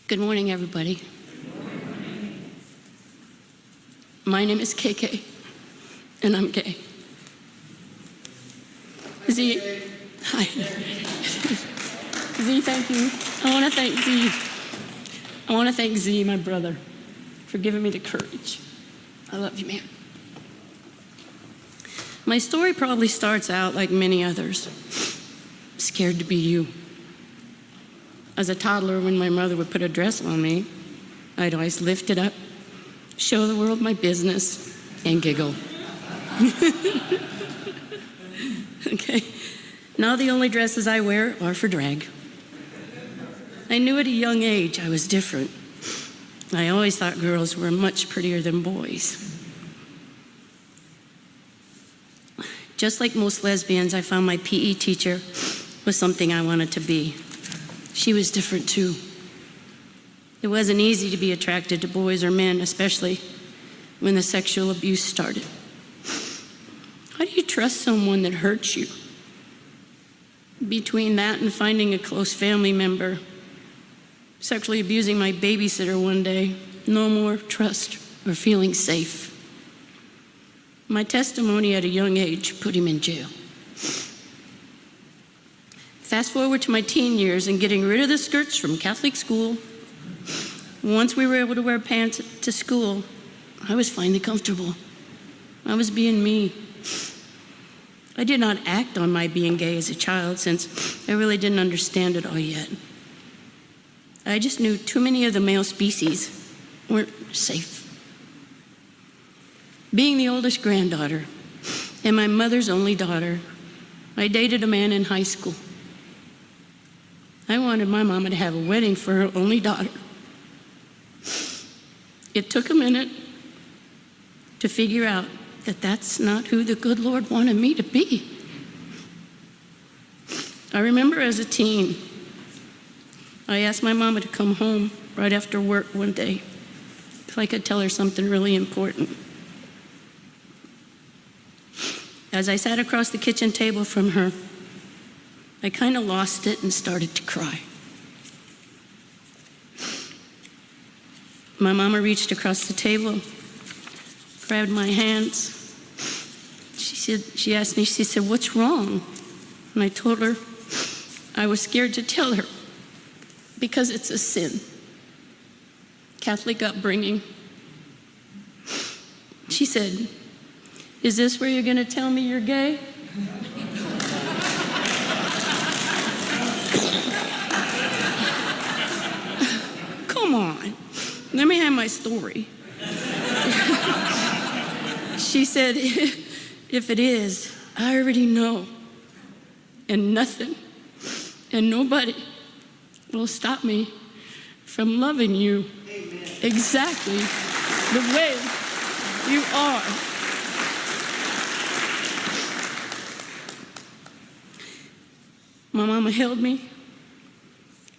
Good morning, everybody. My name is KK, and I'm gay. Z, hi. Z, thank you. I want to thank Z, my brother, for giving me the courage. I love you, man. My story probably starts out like many others, scared to be you. As a toddler, when my mother would put a dress on me, I'd always lift it up, show the world my business, and giggle. Okay. Now the only dresses I wear are for drag. I knew at a young age I was different. I always thought girls were much prettier than boys. Just like most lesbians, I found my PE teacher was something I wanted to be. She was different too. It wasn't easy to be attracted to boys or men, especially when the sexual abuse started. How do you trust someone that hurts you? Between that and finding a close family member, sexually abusing my babysitter one day, no more trust or feeling safe. My testimony at a young age put him in jail. Fast forward to my teen years and getting rid of the skirts from Catholic school. Once we were able to wear pants to school, I was finally comfortable. I was being me. I did not act on my being gay as a child since I really didn't understand it all yet. I just knew too many of the male species weren't safe. Being the oldest granddaughter and my mother's only daughter, I dated a man in high school. I wanted my mama to have a wedding for her only daughter. It took a minute to figure out that that's not who the good Lord wanted me to be. I remember as a teen, I asked my mama to come home right after work one day so I could tell her something really important. As I sat across the kitchen table from her, I kind of lost it and started to cry. My mama reached across the table, grabbed my hands. She asked me, she said, "What's wrong?" And I told her I was scared to tell her because it's a sin. Catholic upbringing. She said, "Is this where you're going to tell me you're gay?" Come on, let me have my story. She said, "If it is, I already know, and nothing and nobody will stop me from loving you exactly the way you are." My mama held me,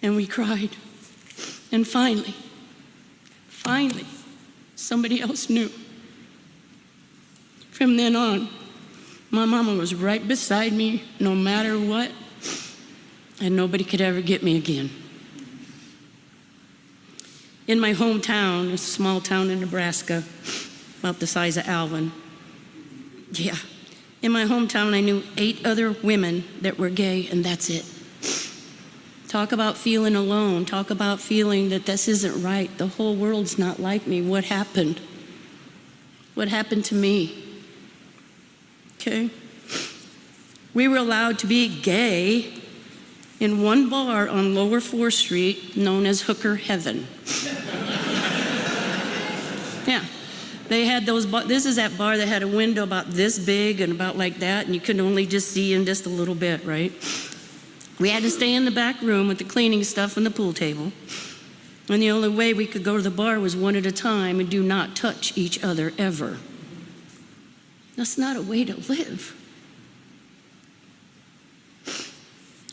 and we cried. And finally, somebody else knew. From then on, my mama was right beside me no matter what, and nobody could ever get me again. In my hometown, a small town in Nebraska, about the size of Alvin, in my hometown, I knew 8 other women that were gay, and that's it. Talk about feeling alone. Talk about feeling that this isn't right. The whole world's not like me. What happened? What happened to me? Okay? We were allowed to be gay in one bar on Lower 4th Street known as Hooker Heaven. Yeah. They had those, this is that bar that had a window about this big and about like that, and you could only just see in just a little bit, right? We had to stay in the back room with the cleaning stuff and the pool table. And the only way we could go to the bar was one at a time and do not touch each other ever. That's not a way to live.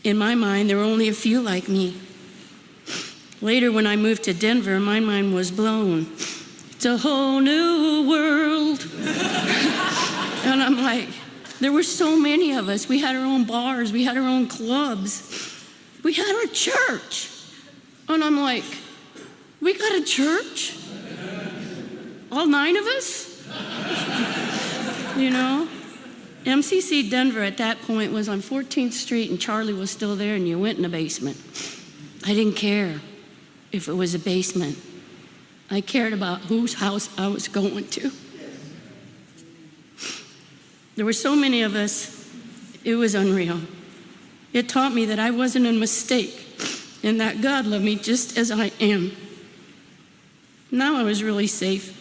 In my mind, there were only a few like me. Later, when I moved to Denver, my mind was blown. It's a whole new world. And I'm like, there were so many of us. We had our own bars. We had our own clubs. We had our church. And I'm like, We got a church? All 9 of us? You know? MCC Denver at that point was on 14th Street, and Charlie was still there, and you went in the basement. I didn't care if it was a basement. I cared about whose house I was going to. There were so many of us, it was unreal. It taught me that I wasn't a mistake and that God loved me just as I am. Now I was really safe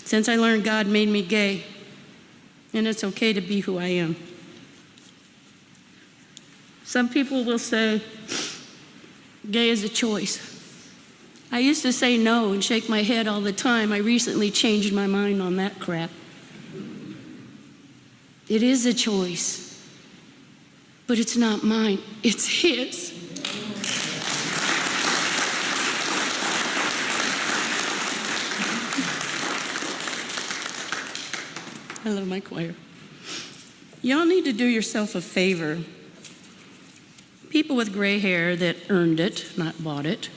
since I learned God made me gay, and it's okay to be who I am. Some people will say, gay is a choice. I used to say no and shake my head all the time. I recently changed my mind on that crap. It is a choice, but it's not mine, it's His. I love my choir. Y'all need to do yourself a favor. People with gray hair that earned it, not bought it.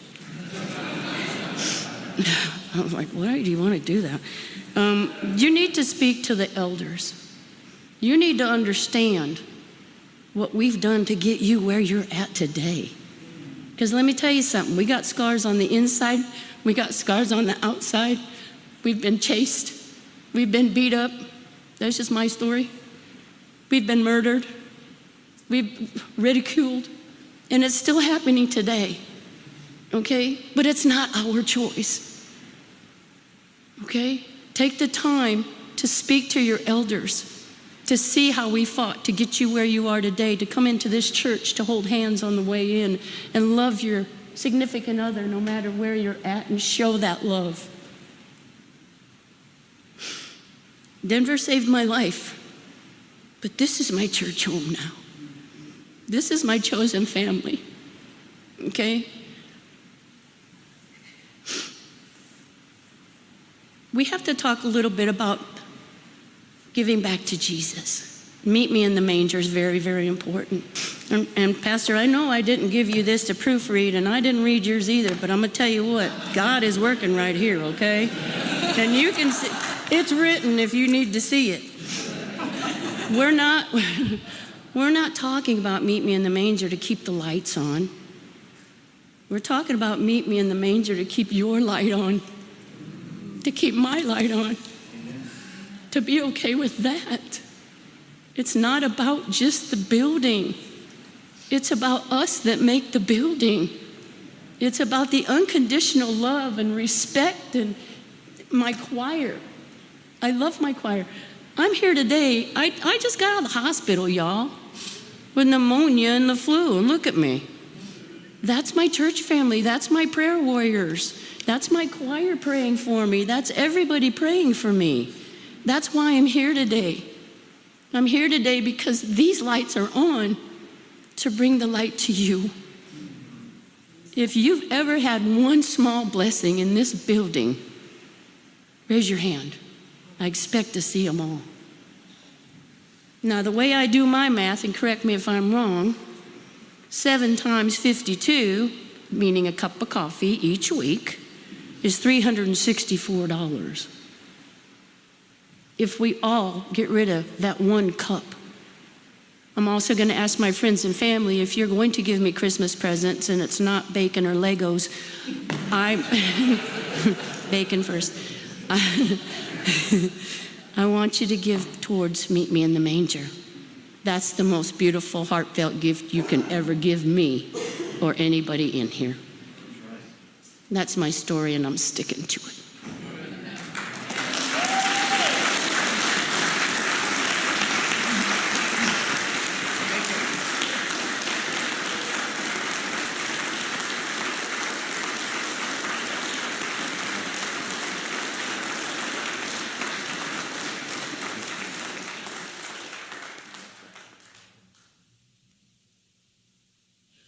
I was like, why do you want to do that? You need to speak to the elders. You need to understand what we've done to get you where you're at today. Because let me tell you something, we got scars on the inside, we got scars on the outside. We've been chased, we've been beat up. That's just my story. We've been murdered, we've ridiculed, and it's still happening today, okay? But it's not our choice, okay? Take the time to speak to your elders, to see how we fought to get you where you are today, to come into this church, to hold hands on the way in, and love your significant other no matter where you're at, and show that love. Denver saved my life, but this is my church home now. This is my chosen family, okay? We have to talk a little bit about giving back to Jesus. Meet me in the manger is very, very important. And Pastor, I know I didn't give you this to proofread, and I didn't read yours either, but I'm gonna tell you what, God is working right here, okay? And you can see, it's written if you need to see it. We're not talking about meet me in the manger to keep the lights on. We're talking about meet me in the manger to keep your light on, to keep my light on, to be okay with that. It's not about just the building. It's about us that make the building. It's about the unconditional love and respect and my choir. I love my choir. I'm here today. I just got out of the hospital, y'all, with pneumonia and the flu, and look at me. That's my church family. That's my prayer warriors. That's my choir praying for me. That's everybody praying for me. That's why I'm here today. I'm here today because these lights are on to bring the light to you. If you've ever had one small blessing in this building, raise your hand. I expect to see them all. Now, the way I do my math, and correct me if I'm wrong, 7 times 52, meaning a cup of coffee each week, is $364. If we all get rid of that one cup. I'm also going to ask my friends and family, if you're going to give me Christmas presents and it's not bacon or Legos, bacon first. I want you to give towards Meet Me in the Manger. That's the most beautiful, heartfelt gift you can ever give me or anybody in here. That's my story, and I'm sticking to it.